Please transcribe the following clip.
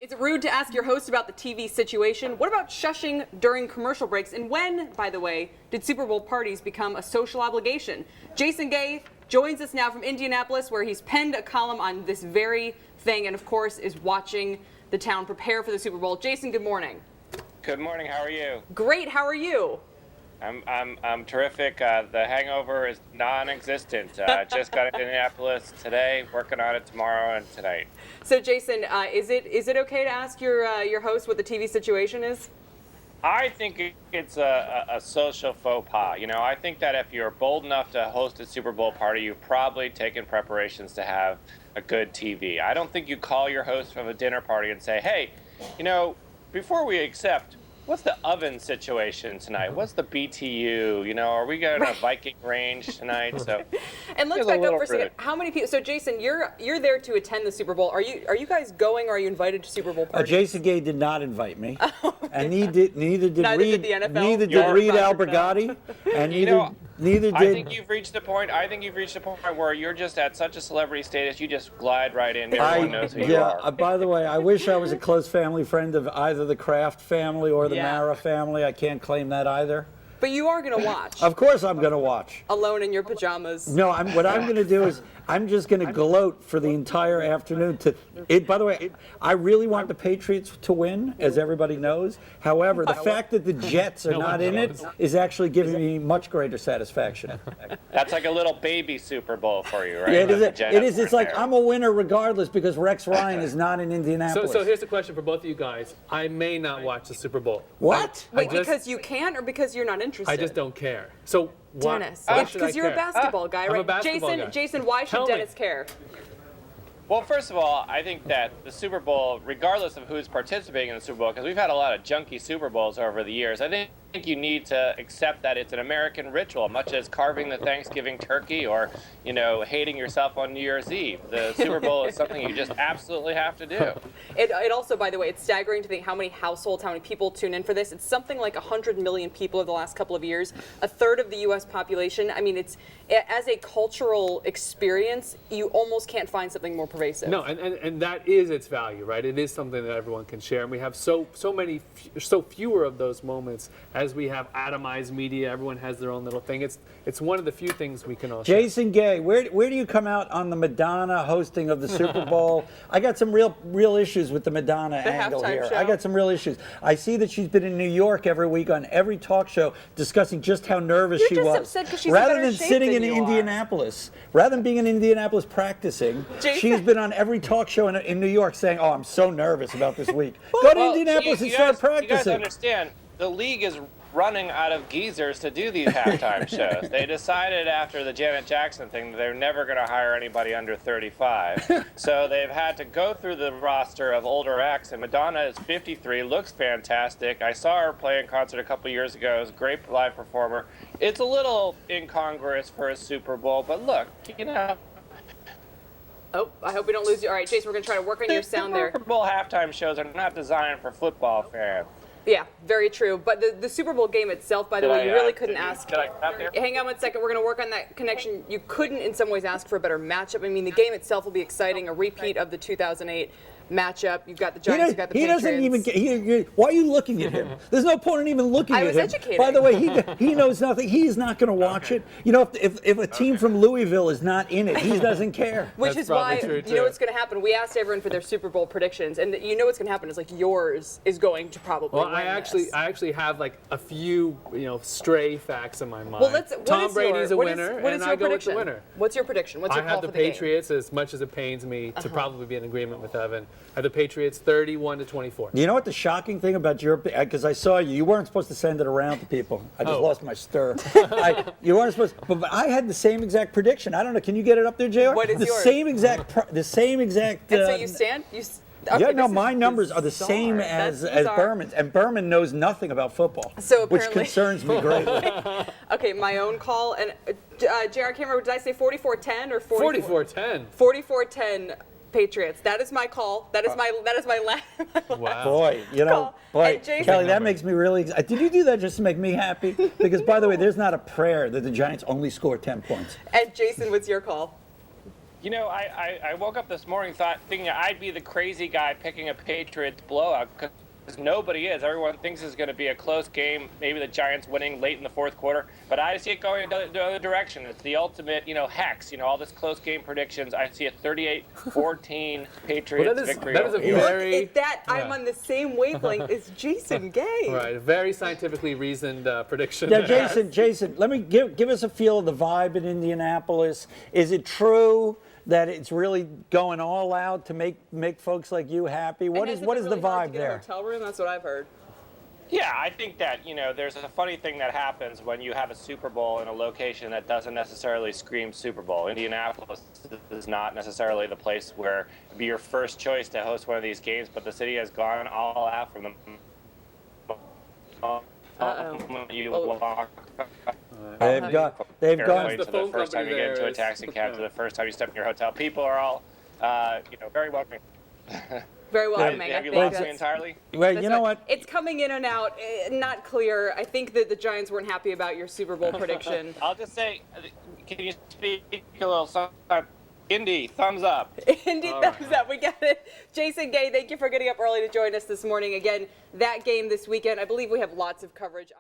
Is it rude to ask your host about the TV situation? What about shushing during commercial breaks? And when, by the way, did Super Bowl parties become a social obligation? Jason Gay joins us now from Indianapolis, where he's penned a column on this very thing and, of course, is watching the town prepare for the Super Bowl. Jason, good morning. Good morning. How are you? Great. How are you? I'm terrific. The hangover is non-existent. Just got to Indianapolis today, working on it tomorrow and tonight. So, Jason, is it okay to ask your host what the TV situation is? I think it's a social faux pas. You know, I think that if you're bold enough to host a Super Bowl party, you've probably taken preparations to have a good TV. I don't think you call your host from a dinner party and say, hey, you know, before we accept, what's the oven situation tonight? What's the BTU? You know, are we going to Viking range tonight? So, and let's back up for a second. How many people? So, Jason, you're there to attend the Super Bowl. Are you guys going? Or are you invited to Super Bowl parties? Jason Gay did not invite me, and neither did Reed Albergati, and neither did. I think you've reached the point. Where you're just at such a celebrity status, you just glide right in. Everyone knows who you are. By the way, I wish I was a close family friend of either the Kraft family or the Mara family. I can't claim that either. But you are going to watch. Of course I'm going to watch. Alone in your pajamas. No, what I'm going to do is I'm just going to gloat for the entire afternoon. By the way, I really want the Patriots to win, as everybody knows. However, the fact that the Jets are not in it is actually giving me much greater satisfaction. That's like a little baby Super Bowl for you, right? Yeah, it is. It's like I'm a winner regardless because Rex Ryan is not in Indianapolis. So here's the question for both of you guys. I may not watch the Super Bowl. What? Wait, because you can't or because you're not interested? I just don't care. So Dennis, because you're a basketball guy, I'm right? a basketball guy. Jason, why should Dennis care? Well, first of all, I think that the Super Bowl, regardless of who's participating in the Super Bowl, because we've had a lot of junky Super Bowls over the years, I think you need to accept that it's an American ritual, much as carving the Thanksgiving turkey or, you know, hating yourself on New Year's Eve. The Super Bowl is something you just absolutely have to do. It also, by the way, it's staggering to think how many households, how many people tune in for this. It's something like 100 million people over the last couple of years, a third of the U.S. population. I mean, it's as a cultural experience, you almost can't find something more pervasive. No, and that is its value, right? It is something that everyone can share, and we have so fewer of those moments as we have atomized media. Everyone has their own little thing. It's one of the few things we can all share. Jason Gay, where do you come out on the Madonna hosting of the Super Bowl? I got some real issues with the Madonna angle here. Show. I got some real issues. I see that she's been in New York every week on every talk show discussing just how nervous she was. You're just upset because she's rather in better than shape sitting than in you Indianapolis, rather than being in Indianapolis practicing, she's been on every talk show in New York saying, "Oh, I'm so nervous about this week." Go to Indianapolis and start practicing. You guys understand, the league is running out of geezers to do these halftime shows. They decided after the Janet Jackson thing that they're never going to hire anybody under 35. So they've had to go through the roster of older acts, and Madonna is 53, looks fantastic. I saw her play in concert a couple years ago. She's a great live performer. It's a little incongruous for a Super Bowl, but look, you know. Oh, I hope we don't lose you. All right, Jason, we're going to try to work on your sound there. Super Bowl halftime shows are not designed for football fans. Yeah, very true. But the Super Bowl game itself, by the way, you really couldn't ask. Hang on one second. We're going to work on that connection. You couldn't, in some ways, ask for a better matchup. I mean, the game itself will be exciting, a repeat of the 2008 matchup. You've got the Giants, you've got the Patriots. He doesn't even why are you looking at him? There's no point in even looking at him. I was educated. By the way, he knows nothing. He's not going to watch it. You know, if a team from Louisville is not in it, he doesn't care. Which is why, you know what's going to happen? We asked everyone for their Super Bowl predictions, and you know what's going to happen is like yours is going to probably win I actually have like a few, stray facts in my mind. Well, Tom Brady's a winner, and I go with the winner. What's your prediction? What's your call for the game? I have the Patriots, as much as it pains me to probably be in agreement with Evan. I have the Patriots 31-24. You know what the shocking thing about your, because I saw you weren't supposed to send it around to people. I just lost my stir. You weren't supposed to, but I had the same exact prediction. I don't know. Can you get it up there, JR? What is yours? The same exact. And so you stand? Okay, no, my numbers are the same as Berman's, and Berman knows nothing about football, which concerns me greatly. Okay, my own call, and JR Cameron, did I say 44-10 or 44-10? 44-10 Patriots. That is my call. That is my last. Wow. Boy, Kelly, that makes me really. Did you do that just to make me happy? Because by the way, there's not a prayer that the Giants only score 10 points. And Jason, what's your call? You know, I woke up this morning thinking I'd be the crazy guy picking a Patriots blowout because nobody is. Everyone thinks it's going to be a close game, maybe the Giants winning late in the fourth quarter. But I see it going the other direction. It's the ultimate, hex. All this close game predictions. I see a 38-14 Patriots victory. That is a very... Look at that. I'm on the same wavelength as Jason Gay. Right, a very scientifically reasoned prediction. Yeah, Jason, let me give us a feel of the vibe in Indianapolis. Is it true that it's really going all out to make folks like you happy? What is the vibe there? Hotel room. That's what I've heard. Yeah, I think that, there's a funny thing that happens when you have a Super Bowl in a location that doesn't necessarily scream Super Bowl. Indianapolis is not necessarily the place where it'd be your first choice to host one of these games, but the city has gone all out from the you walk. They've gone. To the first time you get into a taxi cab to the first time you step in your hotel. People are all, very welcoming. Very welcoming. Have you lost me entirely? Well, you know what? It's coming in and out, not clear. I think that the Giants weren't happy about your Super Bowl prediction. I'll just say, can you speak a little something? Indy, thumbs up. Indy, thumbs up. We got it. Jason Gay, thank you for getting up early to join us this morning. Again, that game this weekend, I believe we have lots of coverage.